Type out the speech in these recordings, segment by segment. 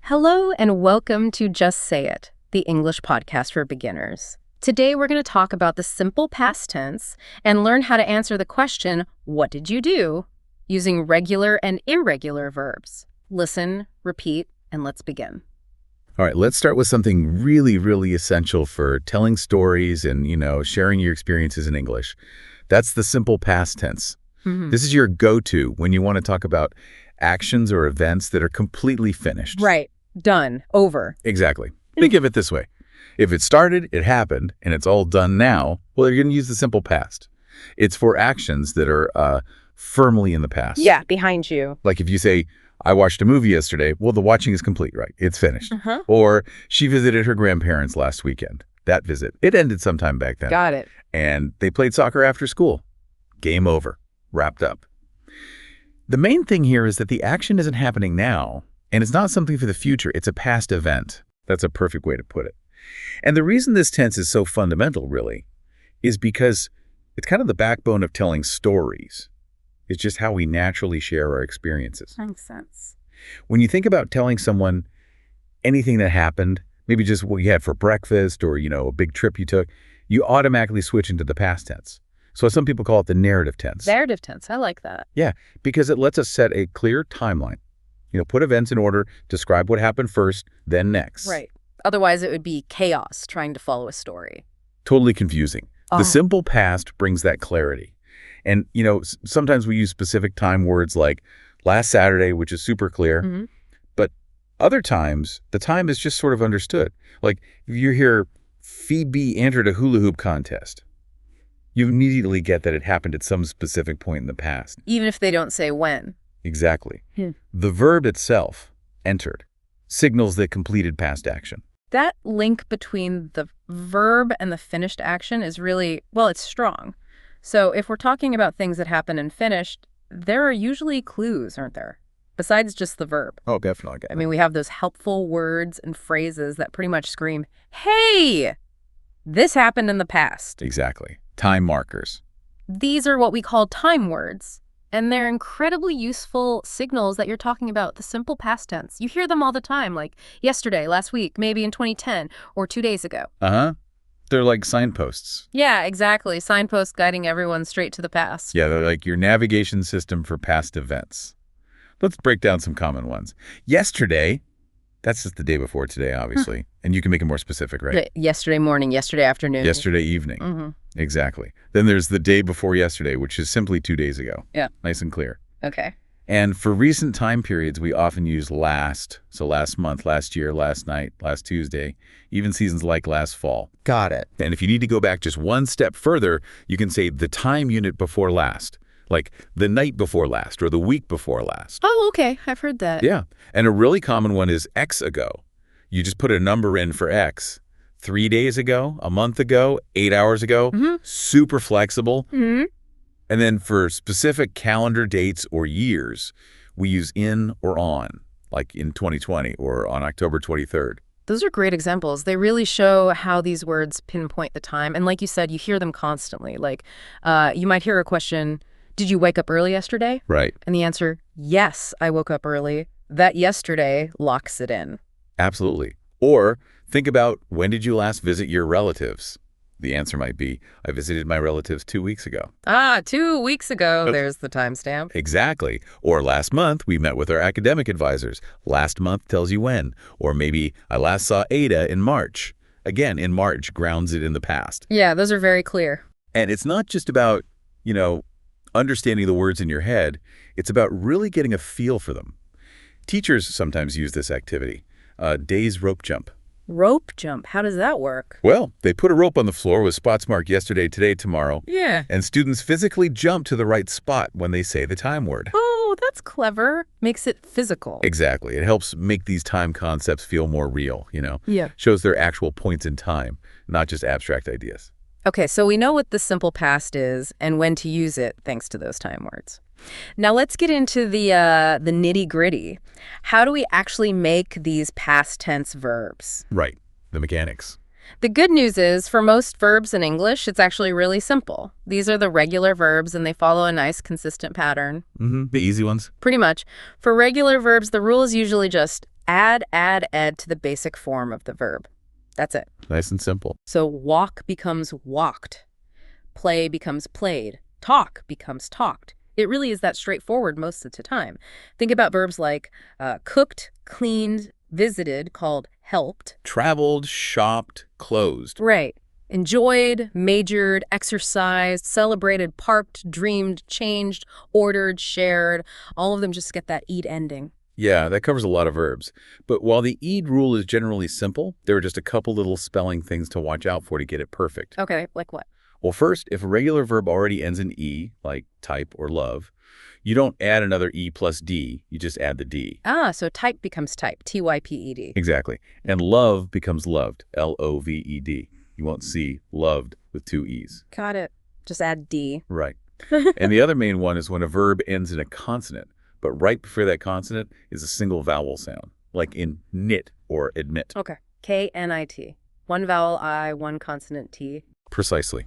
Hello and welcome to Just Say It, the English podcast for beginners. Today we're going to talk about the simple past tense and learn how to answer the question, what did you do? Using regular and irregular verbs. Listen, repeat, and let's begin. All right, let's start with something really essential for telling stories and, sharing your experiences in English. That's the simple past tense. This is your go-to when you want to talk about actions or events that are completely finished. Right. Done. Over. Exactly. Think of it this way. If it started, it happened, and it's all done now, well, you're going to use the simple past. It's for actions that are firmly in the past. Yeah, behind you. Like if you say, I watched a movie yesterday, well, the watching is complete, right? It's finished. Or she visited her grandparents last weekend. That visit, it ended sometime back then. Got it. And they played soccer after school. Game over. Wrapped up. The main thing here is that the action isn't happening now, and it's not something for the future. It's a past event. That's a perfect way to put it. And the reason this tense is so fundamental, really, is because it's kind of the backbone of telling stories. It's just how we naturally share our experiences. Makes sense. When you think about telling someone anything that happened, maybe just what you had for breakfast or, a big trip you took, you automatically switch into the past tense. So some people call it the narrative tense. Narrative tense. I like that. Yeah, because it lets us set a clear timeline. Put events in order, describe what happened first, then next. Right. Otherwise, it would be chaos trying to follow a story. Totally confusing. The simple past brings that clarity. And, sometimes we use specific time words like last Saturday, which is super clear. But other times, the time is just sort of understood. Like if you hear Phoebe entered a hula hoop contest, you immediately get that it happened at some specific point in the past. Even if they don't say when. Exactly. The verb itself, entered, signals the completed past action. That link between the verb and the finished action is really, it's strong. So if we're talking about things that happen and finished, there are usually clues, aren't there? Besides just the verb. Oh, definitely. I mean, we have those helpful words and phrases that pretty much scream, hey, this happened in the past. Exactly. Time markers. These are what we call time words. And they're incredibly useful signals that you're talking about the simple past tense. You hear them all the time, like yesterday, last week, maybe in 2010, or 2 days ago. They're like signposts. Yeah, exactly. Signposts guiding everyone straight to the past. Yeah, they're like your navigation system for past events. Let's break down some common ones. Yesterday, that's just the day before today, obviously. And you can make it more specific, right? Yesterday morning, yesterday afternoon. Yesterday evening. Exactly. Then there's the day before yesterday, which is simply 2 days ago. Yeah. Nice and clear. Okay. And for recent time periods, we often use last. So last month, last year, last night, last Tuesday, even seasons like last fall. Got it. And if you need to go back just one step further, you can say the time unit before last, like the night before last or the week before last. Oh, okay. I've heard that. Yeah. And a really common one is X ago. You just put a number in for X. 3 days ago, a month ago, 8 hours ago, super flexible. And then for specific calendar dates or years, we use in or on, like in 2020 or on October 23rd. Those are great examples. They really show how these words pinpoint the time. And like you said, you hear them constantly. Like you might hear a question, did you wake up early yesterday? Right. And the answer, yes, I woke up early. That yesterday locks it in. Absolutely. Or think about, when did you last visit your relatives? The answer might be, I visited my relatives 2 weeks ago. 2 weeks ago. There's the timestamp. Exactly. Or last month, we met with our academic advisors. Last month tells you when. Or maybe I last saw Ada in March. Again, in March grounds it in the past. Yeah, those are very clear. And it's not just about, understanding the words in your head. It's about really getting a feel for them. Teachers sometimes use this activity. Day's rope jump. Rope jump. How does that work? Well, they put a rope on the floor with spots marked yesterday, today, tomorrow. Yeah. And students physically jump to the right spot when they say the time word. Oh, that's clever. Makes it physical. Exactly. It helps make these time concepts feel more real, Yeah. Shows their actual points in time, not just abstract ideas. Okay, so we know what the simple past is and when to use it thanks to those time words. Now let's get into the nitty-gritty. How do we actually make these past tense verbs? Right. The mechanics. The good news is, for most verbs in English, it's actually really simple. These are the regular verbs, and they follow a nice, consistent pattern. The easy ones. Pretty much. For regular verbs, the rule is usually just add, ed to the basic form of the verb. That's it. Nice and simple. So walk becomes walked. Play becomes played. Talk becomes talked. It really is that straightforward most of the time. Think about verbs like cooked, cleaned, visited, called helped. Traveled, shopped, closed. Right. Enjoyed, majored, exercised, celebrated, parked, dreamed, changed, ordered, shared. All of them just get that "ed" ending. Yeah, that covers a lot of verbs. But while the "ed" rule is generally simple, there are just a couple little spelling things to watch out for to get it perfect. Okay, like what? Well, first, if a regular verb already ends in E, like type or love, you don't add another E plus D, you just add the D. Ah, so type becomes type, T-Y-P-E-D. Exactly. And love becomes loved, L-O-V-E-D. You won't see loved with two E's. Got it. Just add D. Right. And the other main one is when a verb ends in a consonant, but right before that consonant is a single vowel sound, like in knit or admit. Okay. K-N-I-T. One vowel I, one consonant T. Precisely.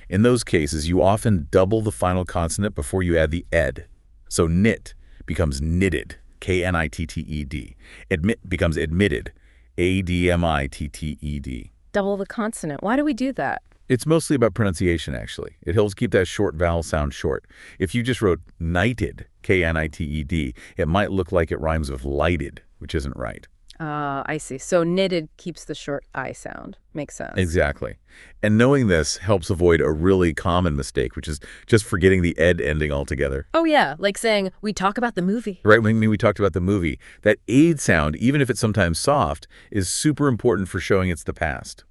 In those cases, you often double the final consonant before you add the ed. So knit becomes knitted, K-N-I-T-T-E-D. Admit becomes admitted, A-D-M-I-T-T-E-D. Double the consonant. Why do we do that? It's mostly about pronunciation, actually. It helps keep that short vowel sound short. If you just wrote knighted, K-N-I-T-E-D, it might look like it rhymes with lighted, which isn't right. I see. So knitted keeps the short I sound. Makes sense. Exactly. And knowing this helps avoid a really common mistake, which is just forgetting the ed ending altogether. Oh, yeah. Like saying, we talk about the movie. Right when we talked about the movie, that aid sound, even if it's sometimes soft, is super important for showing it's the past.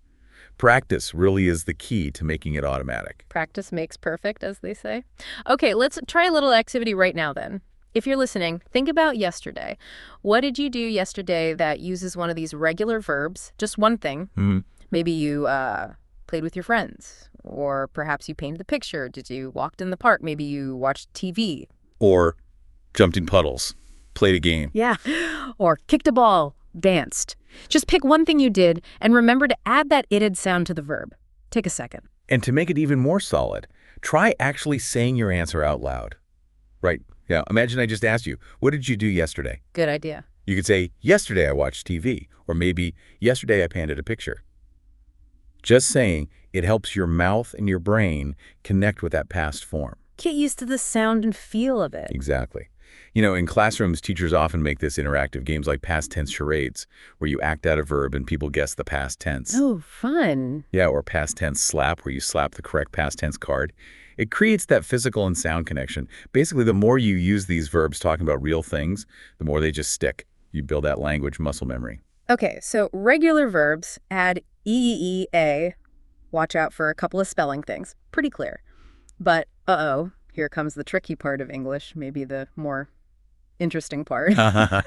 Practice really is the key to making it automatic. Practice makes perfect, as they say. Okay, let's try a little activity right now then. If you're listening, think about yesterday. What did you do yesterday that uses one of these regular verbs? Just one thing. Mm-hmm. Maybe you played with your friends, or perhaps you painted a picture. Did you walked in the park? Maybe you watched TV. Or jumped in puddles, played a game. Yeah, or kicked a ball, danced. Just pick one thing you did and remember to add that "ed" sound to the verb. Take a second. And to make it even more solid, try actually saying your answer out loud. Right. Yeah. Imagine I just asked you, what did you do yesterday? Good idea. You could say, yesterday I watched TV, or maybe yesterday I painted a picture. Just saying, it helps your mouth and your brain connect with that past form. Get used to the sound and feel of it. Exactly. You know, in classrooms, teachers often make this interactive games like past tense charades, where you act out a verb and people guess the past tense. Oh, fun. Yeah, or past tense slap, where you slap the correct past tense card. It creates that physical and sound connection. Basically, the more you use these verbs talking about real things, the more they just stick. You build that language muscle memory. Okay, so regular verbs add E-E-A. Watch out for a couple of spelling things. Pretty clear. But, here comes the tricky part of English, maybe the more interesting part.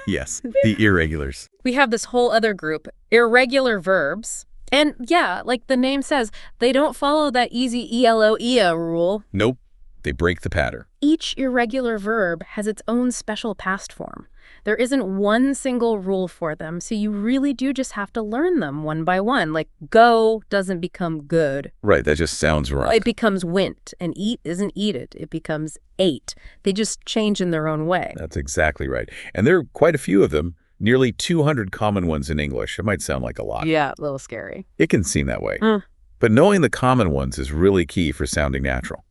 Yes, the irregulars. We have this whole other group, irregular verbs. And yeah, like the name says, they don't follow that easy ELO-EA rule. Nope, they break the pattern. Each irregular verb has its own special past form. There isn't one single rule for them, so you really do just have to learn them one by one. Like go doesn't become good. Right, that just sounds wrong. It becomes went, and eat isn't eated. It becomes ate. They just change in their own way. That's exactly right. And there are quite a few of them, nearly 200 common ones in English. It might sound like a lot. Yeah, a little scary. It can seem that way. But knowing the common ones is really key for sounding natural.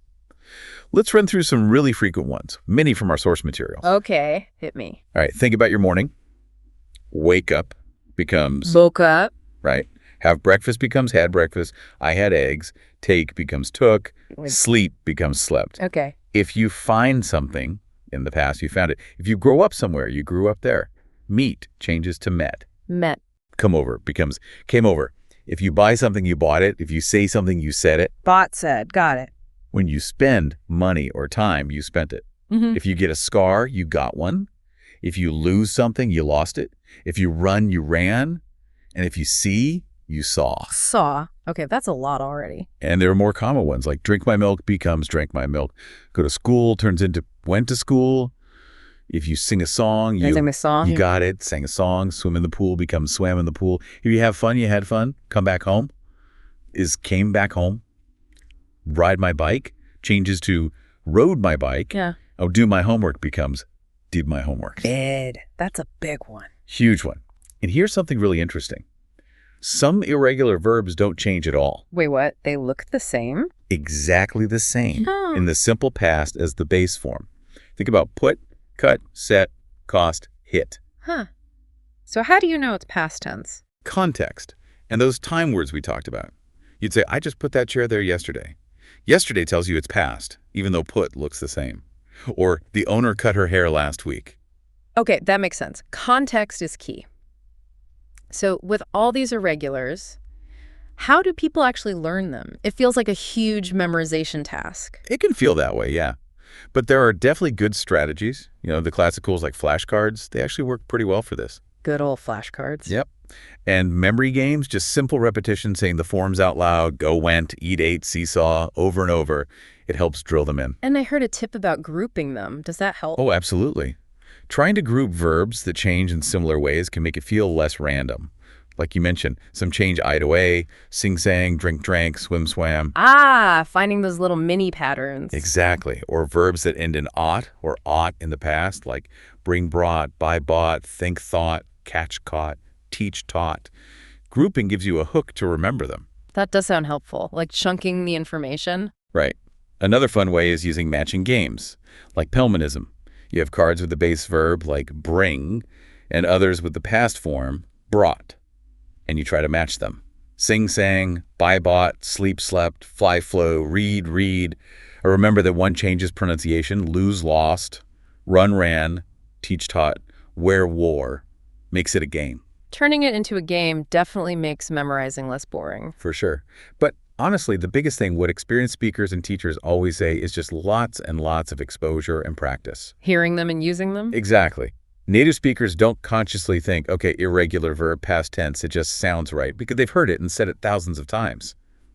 Let's run through some really frequent ones, many from our source materials. Okay, hit me. All right, think about your morning. Wake up becomes... Woke up. Right. Have breakfast becomes had breakfast. I had eggs. Take becomes took. Sleep becomes slept. Okay. If you find something, in the past you found it. If you grow up somewhere, you grew up there. Meet changes to met. Met. Come over becomes came over. If you buy something, you bought it. If you say something, you said it. Bought, said. Got it. When you spend money or time, you spent it. If you get a scar, you got one. If you lose something, you lost it. If you run, you ran. And if you see, you saw. Saw. Okay, that's a lot already. And there are more common ones, like drink my milk becomes drank my milk. Go to school turns into went to school. If you sing a song, you got it, sang a song. Swim in the pool becomes swam in the pool. If you have fun, you had fun. Come back home is came back home. Ride my bike changes to rode my bike. Yeah. Oh, do my homework becomes did my homework. Did. That's a big one. Huge one. And here's something really interesting. Some irregular verbs don't change at all. Wait, what? They look the same? Exactly the same Huh. in the simple past as the base form. Think about put, cut, set, cost, hit. Huh. So how do you know it's past tense? Context, and those time words we talked about. You'd say, I just put that chair there yesterday. Yesterday tells you it's past, even though put looks the same. Or the owner cut her hair last week. Okay, that makes sense. Context is key. So with all these irregulars, how do people actually learn them? It feels like a huge memorization task. It can feel that way, yeah. But there are definitely good strategies. The classic tools like flashcards, they actually work pretty well for this. Good old flashcards. Yep. And memory games, just simple repetition saying the forms out loud, go, went, eat, ate, seesaw, over and over. It helps drill them in. And I heard a tip about grouping them. Does that help? Oh, absolutely. Trying to group verbs that change in similar ways can make it feel less random. Like you mentioned, some change I to A, sing sang, drink drank, swim swam. Finding those little mini patterns. Exactly. Or verbs that end in ought or ought in the past, like bring brought, buy bought, think thought, catch caught, teach taught. Grouping gives you a hook to remember them. That does sound helpful, like chunking the information. Right. Another fun way is using matching games, like Pellmanism. You have cards with the base verb, like bring, and others with the past form, brought, and you try to match them. Sing sang, buy bought, sleep slept, fly flow, read read. Or remember that one changes pronunciation, lose lost, run ran, teach taught, wear wore. Makes it a game. Turning it into a game definitely makes memorizing less boring. For sure. But honestly, the biggest thing what experienced speakers and teachers always say is just lots and lots of exposure and practice. Hearing them and using them? Exactly. Native speakers don't consciously think, okay, irregular verb, past tense, it just sounds right, because they've heard it and said it thousands of times.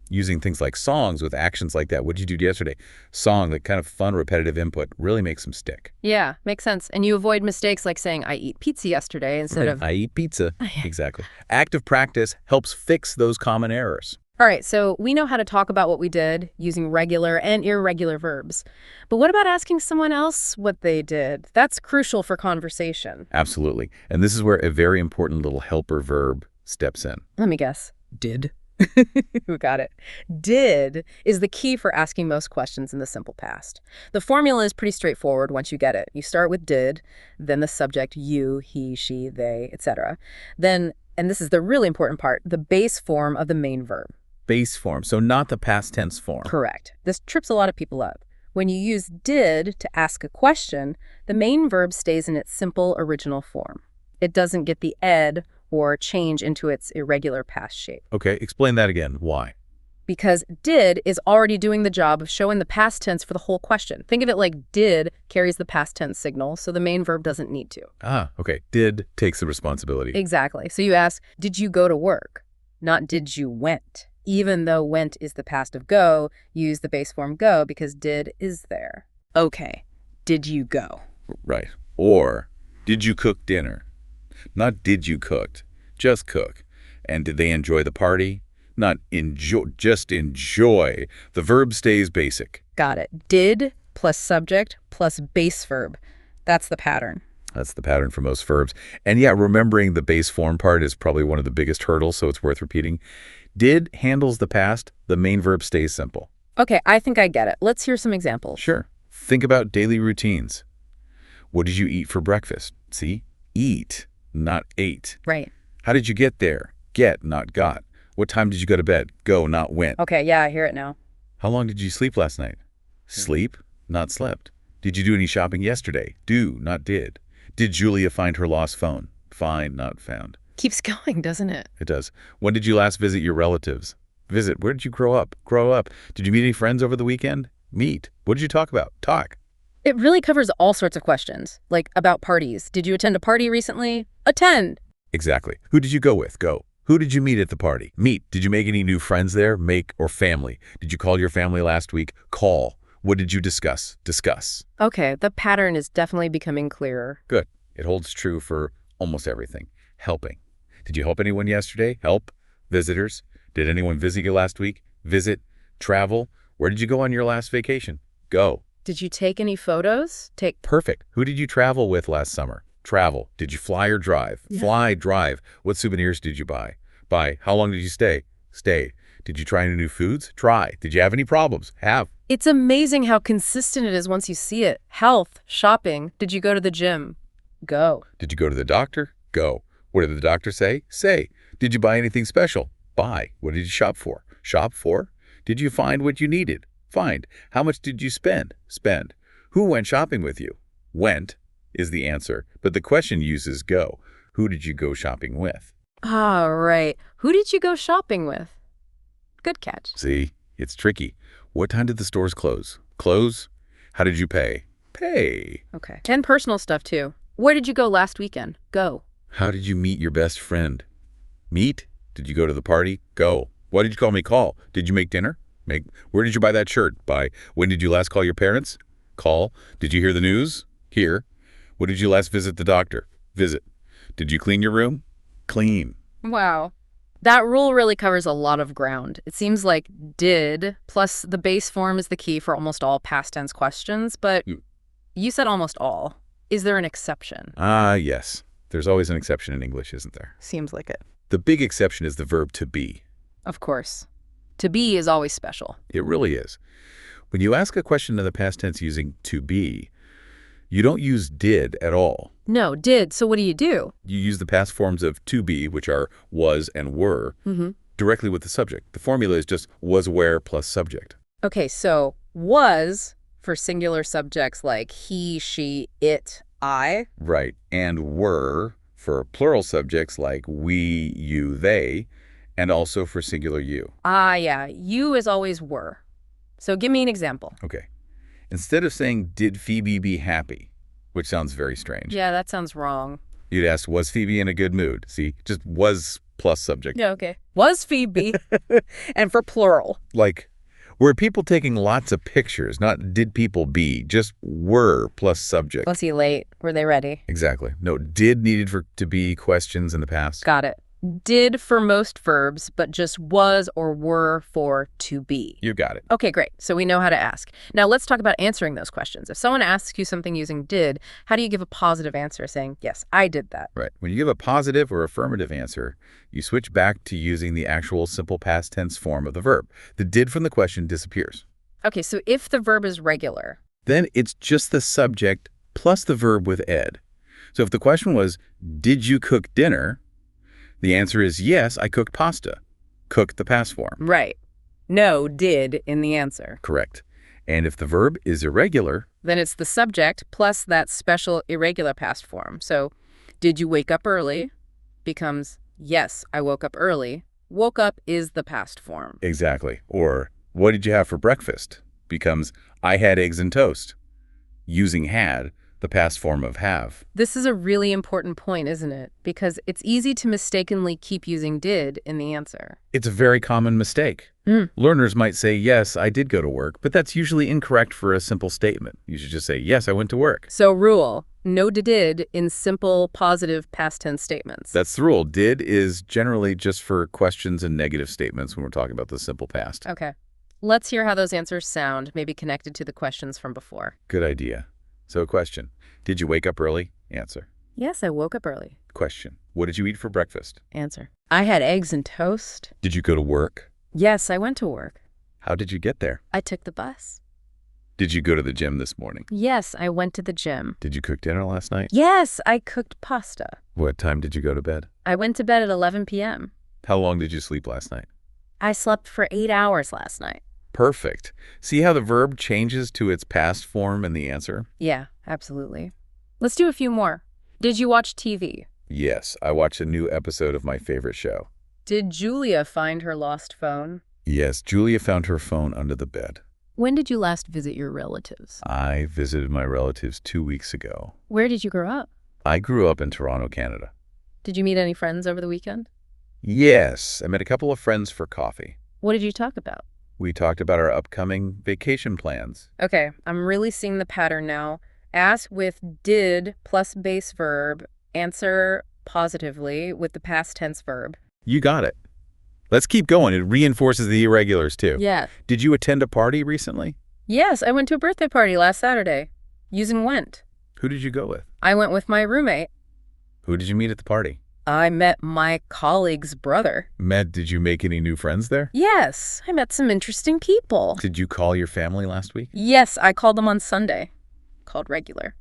Using things like songs with actions like that. What did you do yesterday? Song, that kind of fun, repetitive input really makes them stick. Yeah, makes sense. And you avoid mistakes like saying, I eat pizza yesterday instead of... I eat pizza. Exactly. Active practice helps fix those common errors. All right, so we know how to talk about what we did using regular and irregular verbs. But what about asking someone else what they did? That's crucial for conversation. Absolutely. And this is where a very important little helper verb steps in. Let me guess. Did? We got it. Did is the key for asking most questions in the simple past. The formula is pretty straightforward once you get it. You start with did, then the subject, you, he, she, they, etc. Then, and this is the really important part, the base form of the main verb. Base form, so not the past tense form. Correct. This trips a lot of people up. When you use did to ask a question, the main verb stays in its simple original form. It doesn't get the ed or change into its irregular past shape. Okay, explain that again. Why? Because did is already doing the job of showing the past tense for the whole question. Think of it like did carries the past tense signal, so the main verb doesn't need to. Okay. Did takes the responsibility. Exactly. So you ask, did you go to work? Not did you went. Even though went is the past of go, use the base form go because did is there. Okay, did you go? Right. Or, did you cook dinner? Not did you cooked, just cook. And did they enjoy the party? Not enjoy, just enjoy. The verb stays basic. Got it. Did plus subject plus base verb. That's the pattern. That's the pattern for most verbs. And yeah, remembering the base form part is probably one of the biggest hurdles, so it's worth repeating. Did handles the past, the main verb stays simple. Okay, I think I get it. Let's hear some examples. Sure. Think about daily routines. What did you eat for breakfast? See? Eat, not ate. Right. How did you get there? Get, not got. What time did you go to bed? Go, not went. Okay, yeah, I hear it now. How long did you sleep last night? Sleep, not slept. Did you do any shopping yesterday? Do, not did. Did Julia find her lost phone? Find, not found. Keeps going, doesn't it? It does. When did you last visit your relatives? Visit. Where did you grow up? Grow up. Did you meet any friends over the weekend? Meet. What did you talk about? Talk. It really covers all sorts of questions, like about parties. Did you attend a party recently? Attend. Exactly. Who did you go with? Go. Who did you meet at the party? Meet. Did you make any new friends there? Make, or family. Did you call your family last week? Call. What did you discuss? Discuss. Okay, the pattern is definitely becoming clearer. Good. It holds true for almost everything. Helping. Did you help anyone yesterday? Help. Visitors. Did anyone visit you last week? Visit. Travel. Where did you go on your last vacation? Go. Did you take any photos? Perfect. Who did you travel with last summer? Travel. Did you fly or drive? Yeah. Fly, drive. What souvenirs did you buy? Buy. How long did you stay? Stay. Did you try any new foods? Try. Did you have any problems? Have. It's amazing how consistent it is once you see it. Health, shopping. Did you go to the gym? Go. Did you go to the doctor? Go. What did the doctor say? Say. Did you buy anything special? Buy. What did you shop for? Shop for. Did you find what you needed? Find. How much did you spend? Spend. Who went shopping with you? Went is the answer, but the question uses go. Who did you go shopping with? Ah, right. Who did you go shopping with? Good catch. See, it's tricky. What time did the stores close? Close? How did you pay? Pay. Okay. And personal stuff, too. Where did you go last weekend? Go. How did you meet your best friend? Meet? Did you go to the party? Go. Why did you call me? Call. Did you make dinner? Make. Where did you buy that shirt? Buy. When did you last call your parents? Call. Did you hear the news? Hear. When did you last visit the doctor? Visit. Did you clean your room? Clean. Wow. That rule really covers a lot of ground. It seems like did plus the base form is the key for almost all past tense questions, but you said almost all. Is there an exception? Yes. There's always an exception in English, isn't there? Seems like it. The big exception is the verb to be. Of course. To be is always special. It really is. When you ask a question in the past tense using to be, you don't use did at all. No, did. So what do? You use the past forms of to be, which are was and were, directly with the subject. The formula is just was, where, plus subject. Okay, so was for singular subjects like he, she, it, I. Right. And were for plural subjects like we, you, they, and also for singular you. Yeah. You is always were. So give me an example. Okay. Instead of saying, did Phoebe be happy, which sounds very strange. Yeah, that sounds wrong. You'd ask, was Phoebe in a good mood? See, just was plus subject. Yeah, okay. Was Phoebe, and for plural. Like, were people taking lots of pictures, not did people be, just were plus subject. Was he late? Were they ready? Exactly. No, did needed for to be questions in the past. Got it. Did for most verbs, but just was or were for to be. You got it. Okay, great. So we know how to ask. Now let's talk about answering those questions. If someone asks you something using did, how do you give a positive answer saying, yes, I did that? Right. When you give a positive or affirmative answer, you switch back to using the actual simple past tense form of the verb. The did from the question disappears. Okay, so if the verb is regular, then it's just the subject plus the verb with ed. So if the question was, did you cook dinner? The answer is yes, I cooked pasta. Cook the past form. Right. No, did in the answer. Correct. And if the verb is irregular, then it's the subject plus that special irregular past form. So, did you wake up early? Becomes, yes, I woke up early. Woke up is the past form. Exactly. Or, what did you have for breakfast? Becomes, I had eggs and toast. Using had, the past form of have. This is a really important point, isn't it? Because it's easy to mistakenly keep using did in the answer. It's a very common mistake. Learners might say, yes, I did go to work, but that's usually incorrect for a simple statement. You should just say, yes, I went to work. So rule, no did in simple positive past tense statements. That's the rule. Did is generally just for questions and negative statements when we're talking about the simple past. Okay. Let's hear how those answers sound, maybe connected to the questions from before. Good idea. So question, did you wake up early? Answer. Yes, I woke up early. Question, what did you eat for breakfast? Answer. I had eggs and toast. Did you go to work? Yes, I went to work. How did you get there? I took the bus. Did you go to the gym this morning? Yes, I went to the gym. Did you cook dinner last night? Yes, I cooked pasta. What time did you go to bed? I went to bed at 11 p.m. How long did you sleep last night? I slept for 8 hours last night. Perfect. See how the verb changes to its past form in the answer? Yeah, absolutely. Let's do a few more. Did you watch TV? Yes, I watched a new episode of my favorite show. Did Julia find her lost phone? Yes, Julia found her phone under the bed. When did you last visit your relatives? I visited my relatives 2 weeks ago. Where did you grow up? I grew up in Toronto, Canada. Did you meet any friends over the weekend? Yes, I met a couple of friends for coffee. What did you talk about? We talked about our upcoming vacation plans. Okay, I'm really seeing the pattern now. Ask with did plus base verb. Answer positively with the past tense verb. You got it. Let's keep going. It reinforces the irregulars, too. Yeah. Did you attend a party recently? Yes, I went to a birthday party last Saturday. Using went. Who did you go with? I went with my roommate. Who did you meet at the party? I met my colleague's brother. Did you make any new friends there? Yes, I met some interesting people. Did you call your family last week? Yes, I called them on Sunday. Called regular.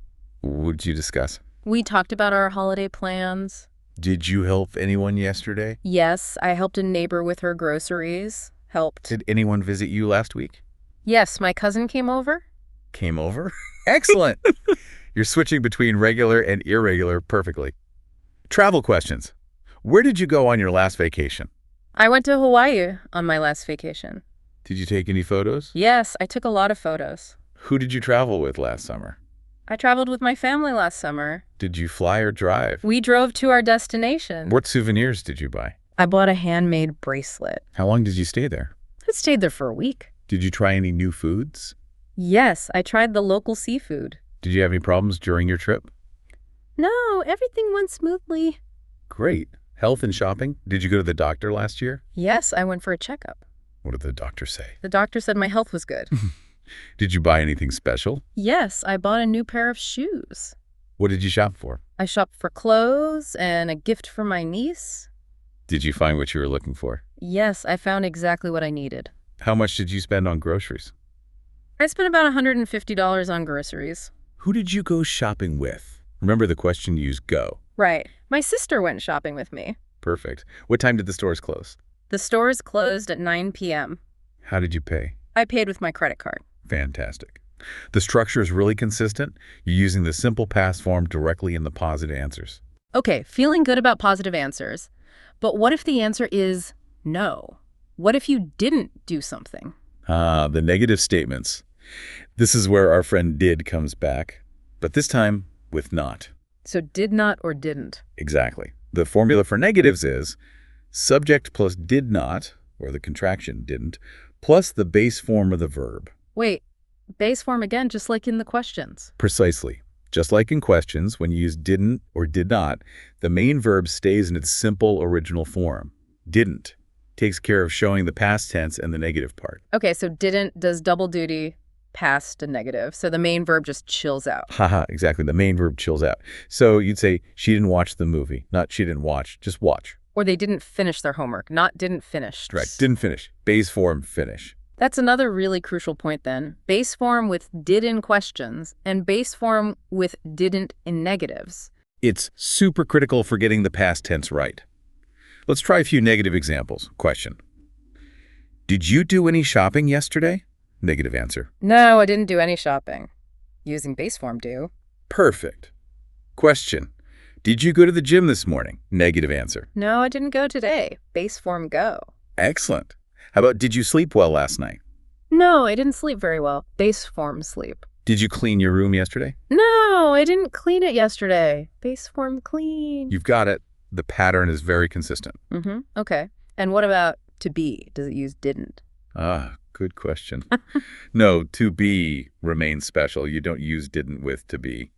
What did you discuss? We talked about our holiday plans. Did you help anyone yesterday? Yes, I helped a neighbor with her groceries. Helped. Did anyone visit you last week? Yes, my cousin came over. Came over? Excellent! You're switching between regular and irregular perfectly. Travel questions. Where did you go on your last vacation? I went to Hawaii on my last vacation. Did you take any photos? Yes, I took a lot of photos. Who did you travel with last summer? I traveled with my family last summer. Did you fly or drive? We drove to our destination. What souvenirs did you buy? I bought a handmade bracelet. How long did you stay there? I stayed there for a week. Did you try any new foods? Yes, I tried the local seafood. Did you have any problems during your trip? No, everything went smoothly. Great. Health and shopping? Did you go to the doctor last year? Yes, I went for a checkup. What did the doctor say? The doctor said my health was good. Did you buy anything special? Yes, I bought a new pair of shoes. What did you shop for? I shopped for clothes and a gift for my niece. Did you find what you were looking for? Yes, I found exactly what I needed. How much did you spend on groceries? I spent about $150 on groceries. Who did you go shopping with? Remember the question, use go. Right. My sister went shopping with me. Perfect. What time did the stores close? The stores closed at 9 p.m. How did you pay? I paid with my credit card. Fantastic. The structure is really consistent. You're using the simple past form directly in the positive answers. Okay, feeling good about positive answers. But what if the answer is no? What if you didn't do something? The negative statements. This is where our friend did comes back, but this time with not. So did not or didn't. Exactly. The formula for negatives is subject plus did not, or the contraction didn't, plus the base form of the verb. Wait, base form again, just like in the questions. Precisely. Just like in questions, when you use didn't or did not, the main verb stays in its simple original form. Didn't takes care of showing the past tense and the negative part. Okay, so didn't does double duty, past and negative. So the main verb just chills out. Haha, exactly. The main verb chills out. So you'd say, she didn't watch the movie. Not she didn't watch, just watch. Or they didn't finish their homework, not didn't finish. Correct. Didn't finish. Base form, finish. That's another really crucial point then. Base form with did in questions and base form with didn't in negatives. It's super critical for getting the past tense right. Let's try a few negative examples. Question. Did you do any shopping yesterday? Negative answer. No, I didn't do any shopping. Using base form do. Perfect. Question. Did you go to the gym this morning? Negative answer. No, I didn't go today. Base form go. Excellent. How about did you sleep well last night? No, I didn't sleep very well. Base form sleep. Did you clean your room yesterday? No, I didn't clean it yesterday. Base form clean. You've got it. The pattern is very consistent. Okay. And what about to be? Does it use didn't? Good question. No, to be remains special. You don't use didn't with to be.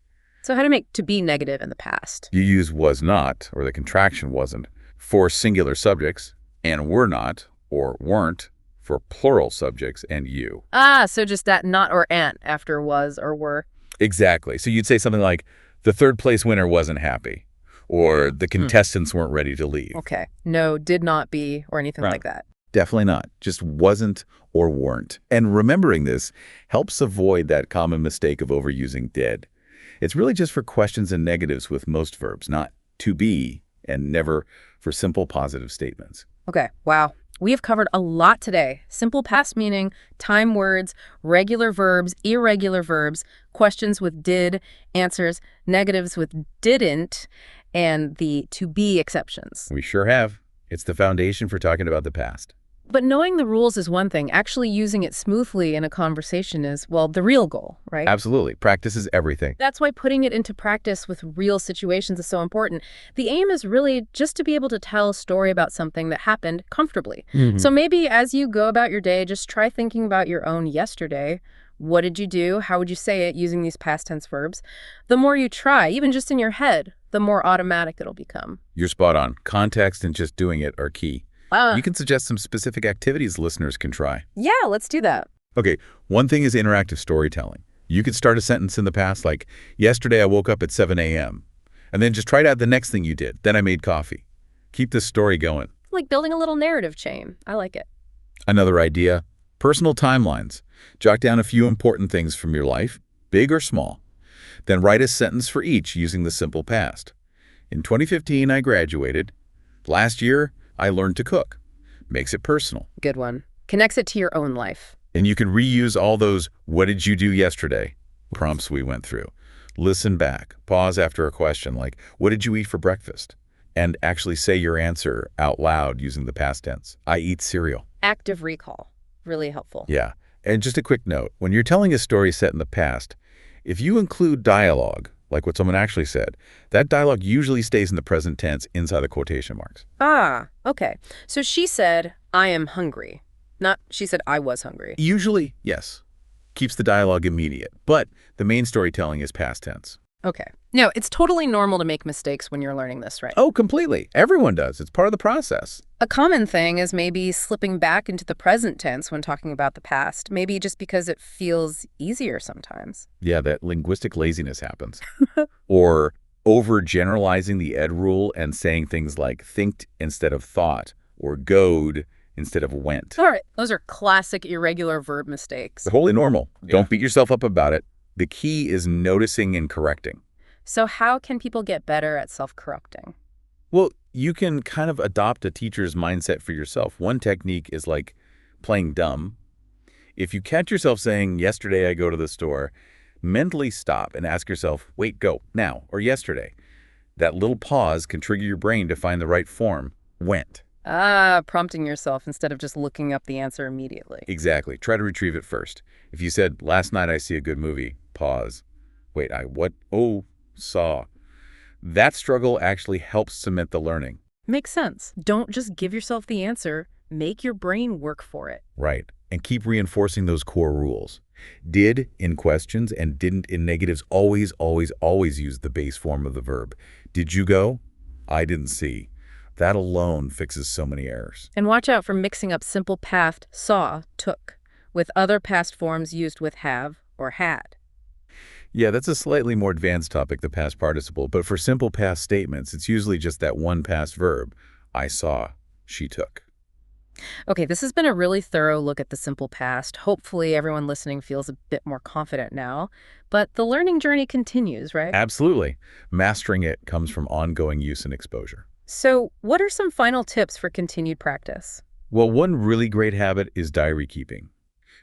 So how to make to be negative in the past? You use was not, or the contraction wasn't, for singular subjects, and were not, or weren't, for plural subjects, and you. So just that not or ant after was or were. Exactly. So you'd say something like, the third place winner wasn't happy, or the contestants weren't ready to leave. Okay. No, did not be, or anything like that. Definitely not. Just wasn't or weren't. And remembering this helps avoid that common mistake of overusing did. It's really just for questions and negatives with most verbs, not to be, and never for simple positive statements. Okay. Wow. We have covered a lot today. Simple past meaning, time words, regular verbs, irregular verbs, questions with did, answers, negatives with didn't, and the to be exceptions. We sure have. It's the foundation for talking about the past. But knowing the rules is one thing. Actually using it smoothly in a conversation is, well, the real goal, right? Absolutely. Practice is everything. That's why putting it into practice with real situations is so important. The aim is really just to be able to tell a story about something that happened comfortably. So maybe as you go about your day, just try thinking about your own yesterday. What did you do? How would you say it using these past tense verbs? The more you try, even just in your head, the more automatic it'll become. You're spot on. Context and just doing it are key. You can suggest some specific activities listeners can try. Yeah, let's do that. Okay, one thing is interactive storytelling. You could start a sentence in the past like, yesterday I woke up at 7 a.m. And then just try to add the next thing you did. Then I made coffee. Keep this story going. Like building a little narrative chain. I like it. Another idea, personal timelines. Jot down a few important things from your life, big or small. Then write a sentence for each using the simple past. In 2015, I graduated. Last year, I learned to cook. Makes it personal. Good one. Connects it to your own life. And you can reuse all those "what did you do yesterday" prompts we went through. Listen back, pause after a question like, "What did you eat for breakfast?" And actually say your answer out loud using the past tense. I eat cereal. Active recall. Really helpful. Yeah. And just a quick note, when you're telling a story set in the past, if you include dialogue, like what someone actually said, that dialogue usually stays in the present tense inside the quotation marks. Ah, okay. So she said, I am hungry. Not, she said, I was hungry. Usually, yes. Keeps the dialogue immediate, but the main storytelling is past tense. Okay. No, it's totally normal to make mistakes when you're learning this, right? Oh, completely. Everyone does. It's part of the process. A common thing is maybe slipping back into the present tense when talking about the past, maybe just because it feels easier sometimes. Yeah, that linguistic laziness happens. Or overgeneralizing the ed rule and saying things like thinked instead of thought, or goed instead of went. All right. Those are classic irregular verb mistakes. It's wholly normal. Yeah. Don't beat yourself up about it. The key is noticing and correcting. So how can people get better at self-correcting? Well, you can kind of adopt a teacher's mindset for yourself. One technique is like playing dumb. If you catch yourself saying, yesterday I go to the store, mentally stop and ask yourself, wait, go, now, or yesterday. That little pause can trigger your brain to find the right form, went. Ah, prompting yourself instead of just looking up the answer immediately. Exactly. Try to retrieve it first. If you said, last night I see a good movie, pause. Wait, what? Oh, saw. That struggle actually helps cement the learning. Makes sense. Don't just give yourself the answer. Make your brain work for it. Right. And keep reinforcing those core rules. Did in questions and didn't in negatives always, always, always use the base form of the verb. Did you go? I didn't see. That alone fixes so many errors. And watch out for mixing up simple past, saw, took, with other past forms used with have or had. Yeah, that's a slightly more advanced topic, the past participle, but for simple past statements, it's usually just that one past verb. I saw, she took. Okay, this has been a really thorough look at the simple past. Hopefully everyone listening feels a bit more confident now, but the learning journey continues, right? Absolutely. Mastering it comes from ongoing use and exposure. So what are some final tips for continued practice? Well, one really great habit is diary keeping.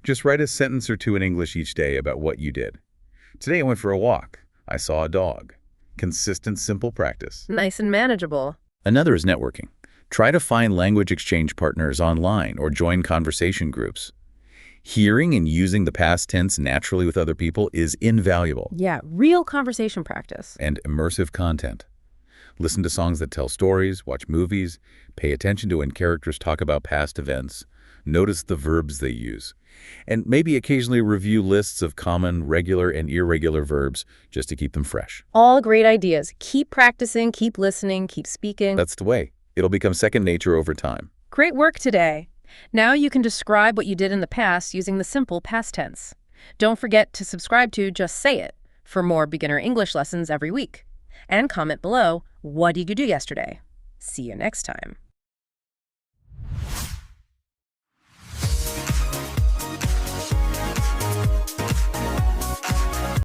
Just write a sentence or two in English each day about what you did. Today I went for a walk. I saw a dog. Consistent, simple practice. Nice and manageable. Another is networking. Try to find language exchange partners online or join conversation groups. Hearing and using the past tense naturally with other people is invaluable. Yeah, real conversation practice. And immersive content. Listen to songs that tell stories, watch movies, pay attention to when characters talk about past events, notice the verbs they use, and maybe occasionally review lists of common, regular, and irregular verbs just to keep them fresh. All great ideas. Keep practicing, keep listening, keep speaking. That's the way. It'll become second nature over time. Great work today. Now you can describe what you did in the past using the simple past tense. Don't forget to subscribe to Just Say It for more beginner English lessons every week. And comment below, what did you do yesterday? See you next time.